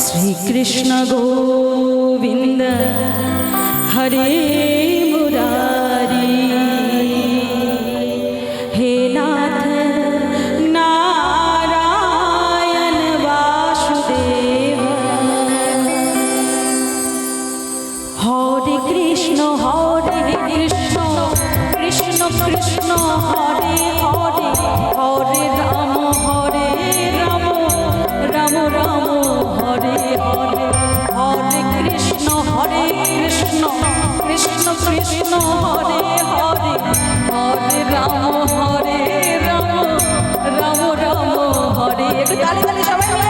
श्री कृष्ण गोविंद हरे मुरारी हे नाथ नारायण वासुदेव हरे कृष्ण कृष्ण कृष्ण हरे हरे हरे राम राम राम हरे हरे हरे कृष्ण कृष्ण कृष्ण हरे हरे हरे राम राम हरे একটু তালি তালি সবাই মিলে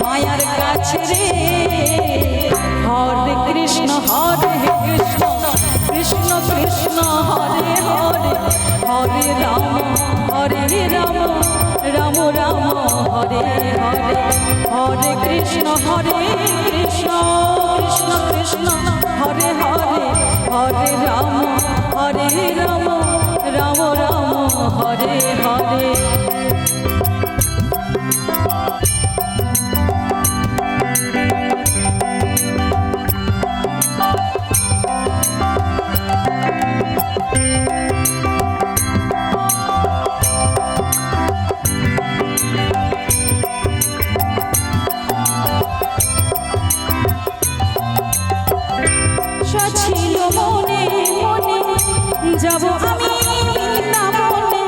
মায়ার কাছে রে হরে কৃষ্ণ কৃষ্ণ কৃষ্ণ হরে হরে হরে রাম রাম রাম হরে হরে হরে কৃষ্ণ কৃষ্ণ কৃষ্ণ হরে হরে হরে রাম রাম হরে হরে ছিল মনে মনে যাব আমি বৃন্দাবনে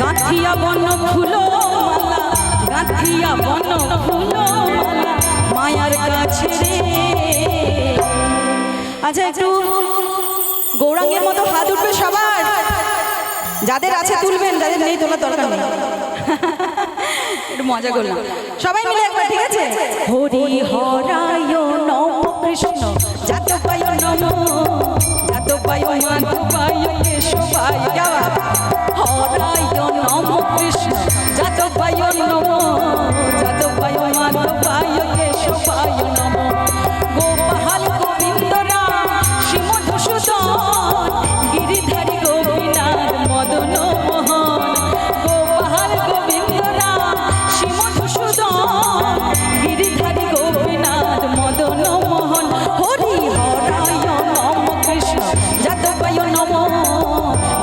গাঁথিয়া বন ফুলো মালা গাঁথিয়া বন ফুলো মালা মায়ার কাছে রে আচ্ছা একটু গৌরাঙ্গের মতো হাত উঠবে সবার যাদের আছে তুলবেন যাদের নেই তোলার দরকার নেই একটু মজা করলাম সবাই মিলে একবার ঠিক আছে হরি হরায় নম কৃষ্ণ যাদবায় নমো যাদবায় মাধবায় কেশবায় হরায় নম কৃষ্ণ যাদবায় নমো যাদবায় মাধবায় কেশবায় নমো গোপাল গোবিন্দ রাম শ্রী মধুসূদন গিরিধারী গোপীনাথ মদন মোহন গোপাল গোবিন্দ রাম শ্রী মধুসূদন গিরিধারী গোপীনাথ মদন মোহন হরি হরায় নম কৃষ্ণ যাদবায় নমো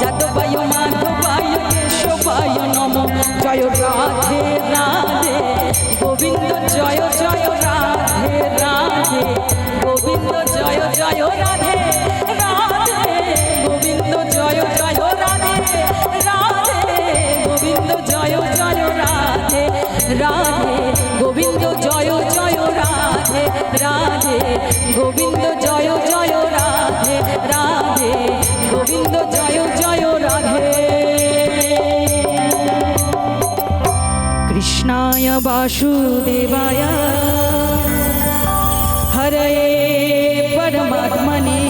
যাদবায় মাধবায় কেশবায় নমো জয় রাধে রাধে গোবিন্দ জয় জয় রাধে রাধে গোবিন্দ জয় জয় রাধে রাধে গোবিন্দ জয় জয় রাধে রাধে গোবিন্দ জয় জয় রাধে রাধে গোবিন্দ জয় জয় রাধে রাধে গোবিন্দ জয় জয় রাধে রাধে গোবিন্দ জয় জয় রাধে কৃষ্ণায় বাসুদেবায় হরে পরমাত্মনে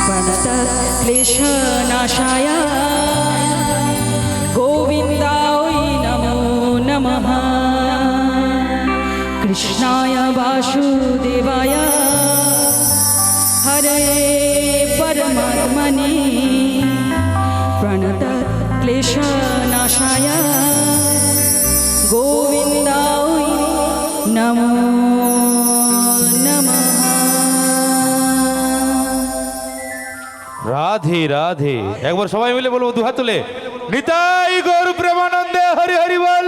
প্রণতক্লেশনাশায় গোবিন্দায় নমো নমঃ কৃষ্ণায় বাসুদেবায় হরে পরমাত্মনে প্রণতক্লেশনাশায় গোবিন্দায় নমো নমঃ রাধে রাধে একবার সবাই মিলে বলবো দুহাত তুলে নিতাই গৌর প্রেমানন্দে হরি হরি বল।